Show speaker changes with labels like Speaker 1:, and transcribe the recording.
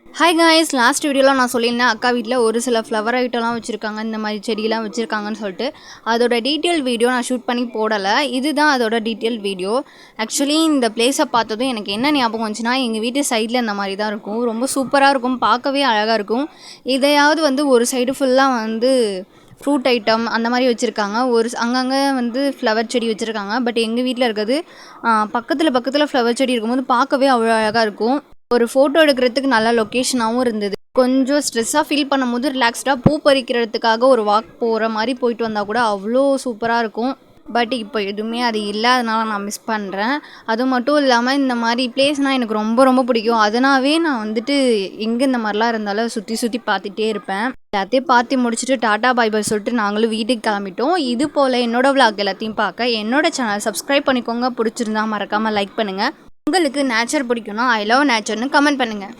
Speaker 1: Hi guys, last வீடியோவில் நான் சொல்லியிருந்தேன் அக்கா வீட்டில் ஒரு சில ஃப்ளவர் ஐட்டம்லாம் வச்சுருக்காங்க, இந்த மாதிரி செடியெலாம் வச்சுருக்காங்கன்னு சொல்லிட்டு. அதோட டீட்டெயில் வீடியோ நான் ஷூட் பண்ணி போடலை. இதுதான் அதோட டீட்டெயில் வீடியோ. ஆக்சுவலி இந்த பிளேஸை பார்த்ததும் எனக்கு என்ன ஞாபகம் வந்துச்சுன்னா, எங்கள் வீட்டு சைடில் இந்த மாதிரி தான் இருக்கும். ரொம்ப சூப்பராக இருக்கும், பார்க்கவே அழகாக இருக்கும். இதையாவது ஒரு சைடு ஃபுல்லாக ஃப்ரூட் ஐட்டம் அந்த மாதிரி வச்சுருக்காங்க. அங்கங்கே ஃப்ளவர் செடி வச்சுருக்காங்க. பட் எங்கள் வீட்டில் இருக்கிறது பக்கத்தில் ஃப்ளவர் செடி இருக்கும்போது பார்க்கவே அவ்வளோ அழகாக இருக்கும். ஒரு ஃபோட்டோ எடுக்கிறதுக்கு நல்ல லொக்கேஷனாகவும் இருந்தது. கொஞ்சம் ஸ்ட்ரெஸ்ஸாக ஃபீல் பண்ணும்போது ரிலாக்ஸ்டாக பூ பறிக்கிறதுக்காக ஒரு வாக் போகிற மாதிரி போயிட்டு வந்தால் கூட அவ்வளோ சூப்பராக இருக்கும். பட் இப்போ எதுவுமே அது இல்லை, அதனால் நான் மிஸ் பண்ணுறேன். அது மட்டும் இல்லாமல் இந்த மாதிரி பிளேஸ்னால் எனக்கு ரொம்ப ரொம்ப பிடிக்கும். அதனாவே நான் எங்கே இந்த மாதிரிலாம் இருந்தாலும் சுற்றி பார்த்துட்டே இருப்பேன். எல்லாத்தையும் பார்த்து முடிச்சுட்டு டாட்டா பை பை சொல்லிட்டு நாங்களும் வீட்டுக்கு கிளம்பிட்டோம். இது போல் என்னோடய விளாக் எல்லாத்தையும் பார்க்க என்னோடய சேனல் சப்ஸ்கிரைப் பண்ணிக்கோங்க. பிடிச்சிருந்தா மறக்காமல் லைக் பண்ணுங்கள். உங்களுக்கு நேச்சர் பிடிக்கும்னா ஐ லவ் நேச்சர்னு கமெண்ட் பண்ணுங்கள்.